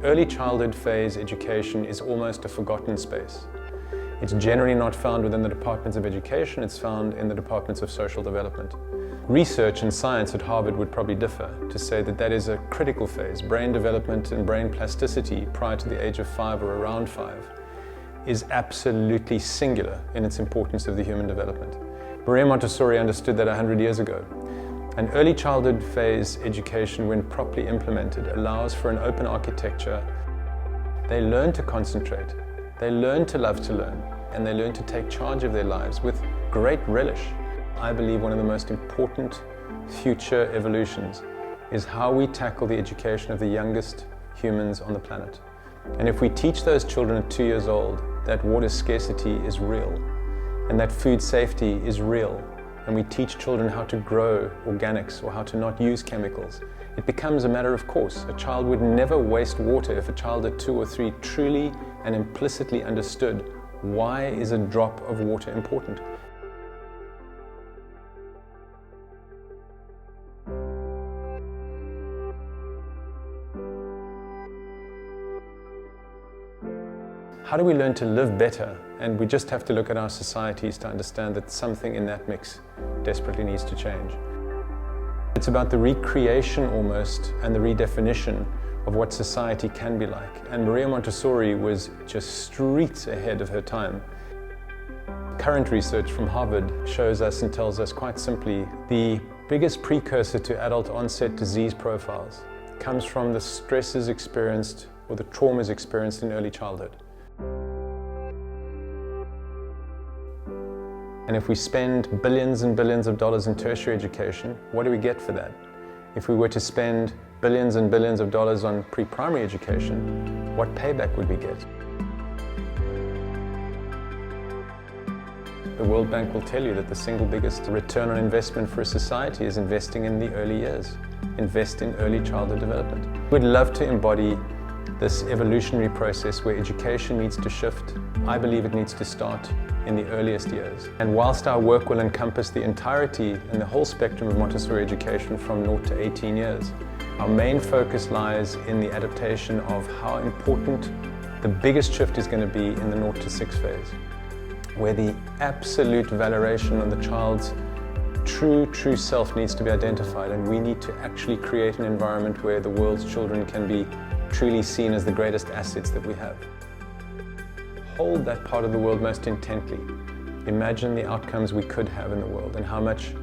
Early childhood phase education is almost a forgotten space. It's generally not found within the departments of education, it's found in the departments of social development. Research and science at Harvard would probably differ to say that that is a critical phase. Brain development and brain plasticity prior to the age of 5 or around 5 is absolutely singular in its importance of the human development. Maria Montessori understood that 100 years ago. An early childhood phase education, when properly implemented, allows for an open architecture. They learn to concentrate, they learn to love to learn, and they learn to take charge of their lives with great relish. I believe one of the most important future evolutions is how we tackle the education of the youngest humans on the planet. And if we teach those children at 2 years old that water scarcity is real, and that food safety is real, and we teach children how to grow organics or how to not use chemicals, it becomes a matter of course. A child would never waste water if a child at 2 or 3 truly and implicitly understood why is a drop of water important. How do we learn to live better? And we just have to look at our societies to understand that something in that mix desperately needs to change. It's about the recreation almost and the redefinition of what society can be like. And Maria Montessori was just streets ahead of her time. Current research from Harvard shows us and tells us quite simply the biggest precursor to adult onset disease profiles comes from the stresses experienced or the traumas experienced in early childhood. And if we spend billions and billions of dollars in tertiary education, what do we get for that? If we were to spend billions and billions of dollars on pre-primary education, what payback would we get? The World Bank will tell you that the single biggest return on investment for a society is investing in the early years, invest in early childhood development. We'd love to embody this evolutionary process where education needs to shift. I believe it needs to start in the earliest years. And whilst our work will encompass the entirety and the whole spectrum of Montessori education from 0 to 18 years, our main focus lies in the adaptation of how important the biggest shift is going to be in the 0 to 6 phase, where the absolute valorization of the child's true self needs to be identified, and we need to actually create an environment where the world's children can be truly seen as the greatest assets that we have. Hold that part of the world most intently. Imagine the outcomes we could have in the world and how much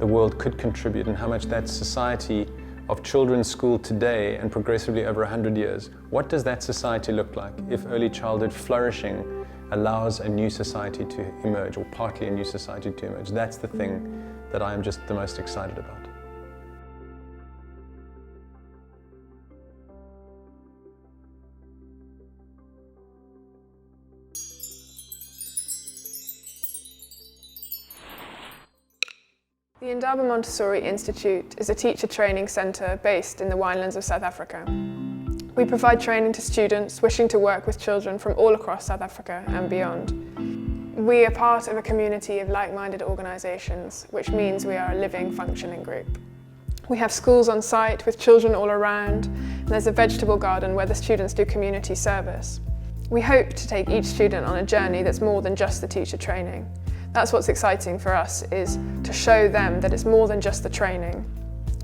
the world could contribute and how much that society of children's school today and progressively over 100 years, what does that society look like if early childhood flourishing allows a new society to emerge, or partly a new society to emerge? That's the thing that I am just the most excited about. The Indaba Montessori Institute is a teacher training centre based in the winelands of South Africa. We provide training to students wishing to work with children from all across South Africa and beyond. We are part of a community of like-minded organisations, which means we are a living, functioning group. We have schools on site with children all around, and there's a vegetable garden where the students do community service. We hope to take each student on a journey that's more than just the teacher training. That's what's exciting for us, is to show them that it's more than just the training.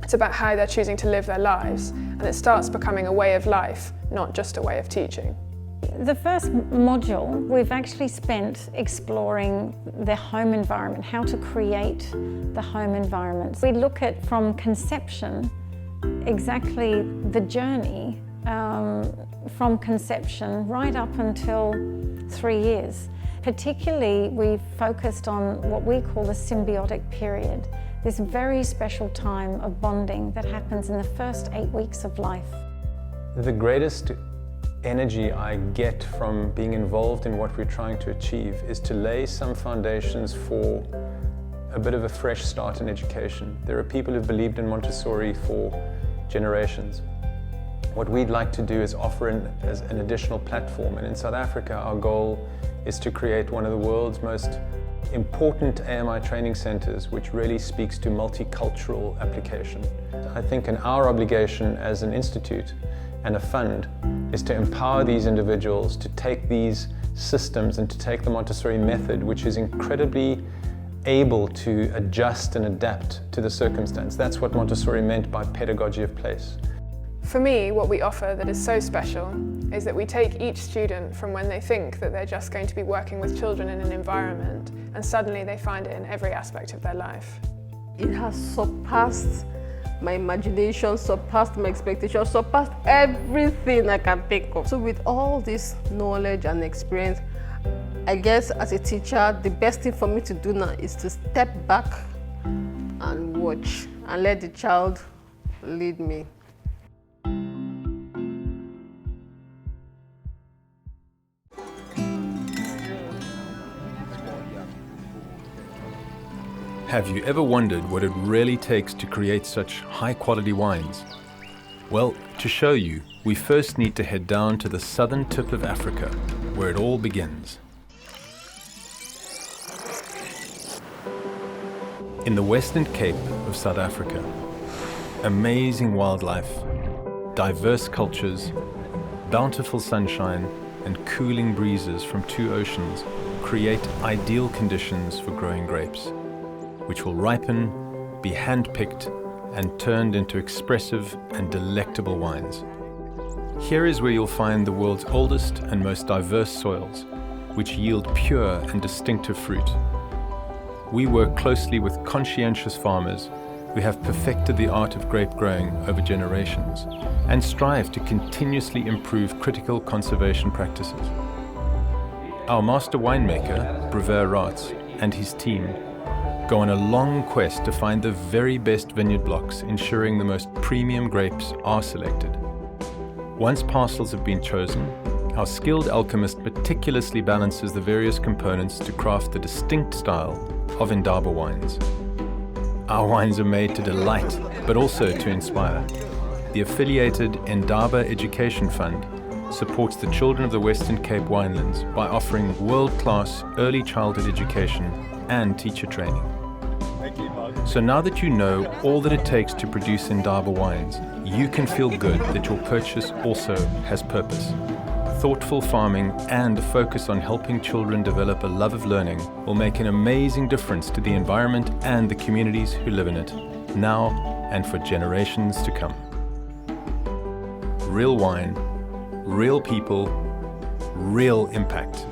It's about how they're choosing to live their lives, and it starts becoming a way of life, not just a way of teaching. The first module we've actually spent exploring the home environment, how to create the home environment. We look at from conception, exactly the journey from conception right up until 3 years. Particularly, we've focused on what we call the symbiotic period, this very special time of bonding that happens in the first 8 weeks of life. The greatest energy I get from being involved in what we're trying to achieve is to lay some foundations for a bit of a fresh start in education. There are people who've believed in Montessori for generations. What we'd like to do is offer as an additional platform, and in South Africa our goal is to create one of the world's most important AMI training centers, which really speaks to multicultural application. I think our obligation as an institute and a fund is to empower these individuals to take these systems and to take the Montessori method, which is incredibly able to adjust and adapt to the circumstance. That's what Montessori meant by pedagogy of place. For me, what we offer that is so special is that we take each student from when they think that they're just going to be working with children in an environment, and suddenly they find it in every aspect of their life. It has surpassed my imagination, surpassed my expectations, surpassed everything I can think of. So with all this knowledge and experience, I guess as a teacher, the best thing for me to do now is to step back and watch and let the child lead me. Have you ever wondered what it really takes to create such high-quality wines? Well, to show you, we first need to head down to the southern tip of Africa, where it all begins. In the Western Cape of South Africa, amazing wildlife, diverse cultures, bountiful sunshine, and cooling breezes from two oceans create ideal conditions for growing grapes, which will ripen, be hand-picked, and turned into expressive and delectable wines. Here is where you'll find the world's oldest and most diverse soils, which yield pure and distinctive fruit. We work closely with conscientious farmers who have perfected the art of grape growing over generations and strive to continuously improve critical conservation practices. Our master winemaker, Brewer Raats, and his team go on a long quest to find the very best vineyard blocks, ensuring the most premium grapes are selected. Once parcels have been chosen, our skilled alchemist meticulously balances the various components to craft the distinct style of Indaba Wines. Our wines are made to delight, but also to inspire. The affiliated Indaba Education Fund supports the children of the Western Cape winelands by offering world-class early childhood education and teacher training. So now that you know all that it takes to produce Indaba wines, you can feel good that your purchase also has purpose. Thoughtful farming and a focus on helping children develop a love of learning will make an amazing difference to the environment and the communities who live in it, now and for generations to come. Real wine, real people, real impact.